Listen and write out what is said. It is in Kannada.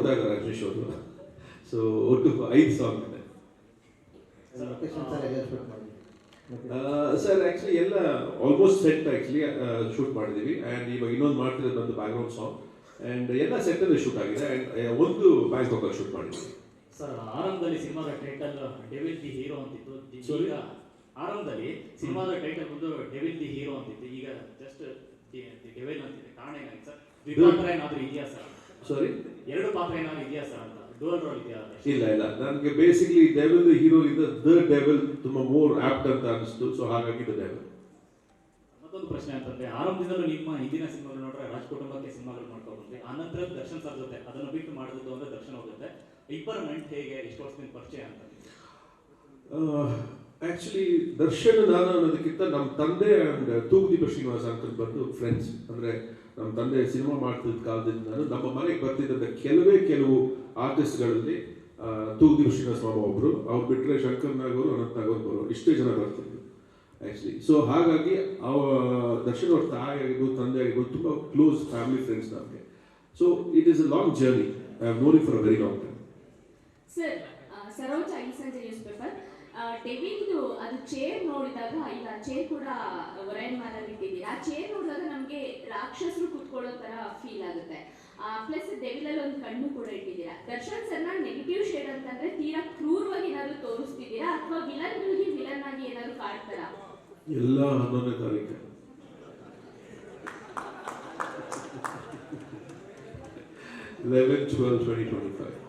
ಮಾಡ್ತಾ ಇದ್ದಾರೆ ರಜನೀಶ್ ಅವರು. ಸೊ ಒಟ್ಟು 5 ಸಾಂಗ್ ಇದೆ ಸರ್. ಆ್ಯಕ್ಚುಲಿ ಎಲ್ಲ ಆಲ್ಮೋಸ್ಟ್ ಸೆಟ್ ಆ್ಯಕ್ಚುಲಿ ಶೂಟ್ ಮಾಡಿದ್ದೀವಿ. ಆ್ಯಂಡ್ ಇವಾಗ ಇನ್ನೊಂದು ಮಾಡ್ತಿರೋದು ಬಂದು ಬ್ಯಾಕ್ಗ್ರೌಂಡ್ ಸಾಂಗ್. ಆ್ಯಂಡ್ ಎಲ್ಲ ಸೆಟ್ಟಲ್ಲಿ ಶೂಟ್ ಆಗಿದೆ. ಆ್ಯಂಡ್ ಒಂದು ಬ್ಯಾಂಕಾಕಲ್ಲಿ ಶೂಟ್ ಮಾಡಿದ್ದೀವಿ ಸರ್. ಆರಂಭದಲ್ಲಿ ಸಿನಿಮಾದ ಟೈಟಲ್ ಡೆವಿಲ್ ದಿ ಹೀರೋ ಅಂತಿತ್ತು. ಈಗ ಆರಂಭದಲ್ಲಿ ಸಿನಿಮಾದ ಟೈಟಲ್ ಬಂದು ಡೆವಿಲ್ ದಿ ಹೀರೋ ಅಂತಿತ್ತು. ಈಗ ಜಸ್ಟ್ ದಿ ಡೆವಿಲ್ ಅಂತಿದೆ. ಕಾರಣ ಏನಾಗಿದೆ ಸರ್? ದ್ವಿಪಾತ್ರ ಏನಾದರೂ ಇದೆಯಾ ಸರ್? ಸಾರಿ, 2 ಪಾತ್ರ ಏನಾದರೂ ಇದೆಯಾ ಸರ್ ಅಂತ? ಡುವಲ್ ರೋಲ್ ಇದೆಯಾ? ಇಲ್ಲ, ನನಗೆ ಬೇಸಿಕ್ಲಿ ಡೆವಿಲ್ ದ ಹೀರೋ ಇಂದ ದ ಡೆವಿಲ್ ತುಂಬಾ ಮೋರ್ ಆಪ್ಟ್ ಅಂತ ಅನಿಸ್ತು. ಸೊ ಹಾಗಾಗಿ ದ ಡೆವಿಲ್. ಮತ್ತೊಂದು ಪ್ರಶ್ನೆ ಅಂತಂದ್ರೆ, ಆರಂಭದಿಂದಲೂ ನಿಮ್ಮ ಹಿಂದಿನ ಸಿನಿಮಾಗಳು ನೋಡ್ರೆ ರಾಜ್ ಕುಟುಂಬಕ್ಕೆ ಸಿನಿಮಾಗಳು ಮಾಡ್ಕೊಂಡು ಬಂದ್ರಿ. ಆನಂತರ ದರ್ಶನ್ ಸರ್ ಜೊತೆ ಅದನ್ನು ಬಿಟ್ಟು ಮಾಡಿದ್ದು ಅಂದ್ರೆ ದರ್ಶನ್ ಅವ್ರ ಜೊತೆ ಇಬ್ಬರ ನಂಟು ಹೇಗೆ, ಎಷ್ಟು ವರ್ಷದಿಂದ ಪರಿಚಯ ಅಂತ? ಆಕ್ಚುಲಿ ದರ್ಶನ್ ನಾನು ಅನ್ನೋದಕ್ಕಿಂತ ನಮ್ಮ ತಂದೆ ಅಂಡ್ ತೂಗುದೀಪ ಶ್ರೀನಿವಾಸ ಅಂಕಲ್ ಬಂದು ಫ್ರೆಂಡ್ಸ್. ಅಂದರೆ ನಮ್ಮ ತಂದೆ ಸಿನಿಮಾ ಮಾಡ್ತಿದ್ದ ಕಾಲದಿಂದ ನಾನು ನಮ್ಮ ಮನೆಗೆ ಬರ್ತಿದ್ದಂಥ ಕೆಲವು ಆರ್ಟಿಸ್ಟ್ಗಳಲ್ಲಿ ತೂಗುದೀಪ ಶ್ರೀನಿವಾಸ ಮಾಮ ಒಬ್ಬರು, ಅವ್ರು ಬಿಟ್ಟರೆ ಶಂಕರ್ ನಾಗ್ ಅವರು, ಅನಂತ್ ನಾಗ್ ಅವರು ಬರೋರು, ಇಷ್ಟೇ ಜನ ಬರ್ತಿದ್ರು ಆ್ಯಕ್ಚುಲಿ. ಸೊ ಹಾಗಾಗಿ ದರ್ಶನ್ ಅವ್ರ ತಾಯಿ ಆಗಿರ್ಬೋದು, ತಂದೆ ಆಗಿರ್ಬೋದು, ತುಂಬ ಕ್ಲೋಸ್ ಫ್ಯಾಮಿಲಿ ಫ್ರೆಂಡ್ಸ್ ನಮಗೆ. So it is a long journey. I have known it for a very long time. Sir, Saroja ಈ ಸಂಜೆ ನ್ಯೂಸ್ ಪೇಪರ್ ಡೆವಿಲ್ದು ಅದು ಚೇರ್ ನೋಡಿದಾಗ, ಈಗ ಚೇರ್ ಕೂಡ ಒರೈನ್ ಮಾಲಲ್ಲಿ ಇಟ್ಟಿದ್ದೀರಾ. ಆ ಚೇರ್ ನೋಡಿದಾಗ ನಮಗೆ ರಾಕ್ಷಸರು ಕುತ್ಕೊಳ್ಳೋ ತರ ಫೀಲ್ ಆಗುತ್ತೆ. ಪ್ಲಸ್ ಡೆವಿಲಲ್ಲಿ ಒಂದು ಕಣ್ಣು ಕೂಡ ಇಟ್ಟಿದ್ದೀರಾ. ದರ್ಶನ್ ಸರ್ನ ನೆಗೆಟಿವ್ ಶೇಡ್ ಅಂತಂದ್ರೆ ತೀರಾ ಕ್ರೂರವಾಗಿ ಏನಾದ್ರು ತೋರಿಸ್ತಿದ್ದೀರಾ, ಅಥವಾ ವಿಲನ್ಗಳಿಗೆ ವಿಲನ್ ಆಗಿ ಏನಾದ್ರು ಕಾಡ್ತಾರಾ? ಎಲ್ಲ 11ನೇ ತಾರೀಕು 11/12/2025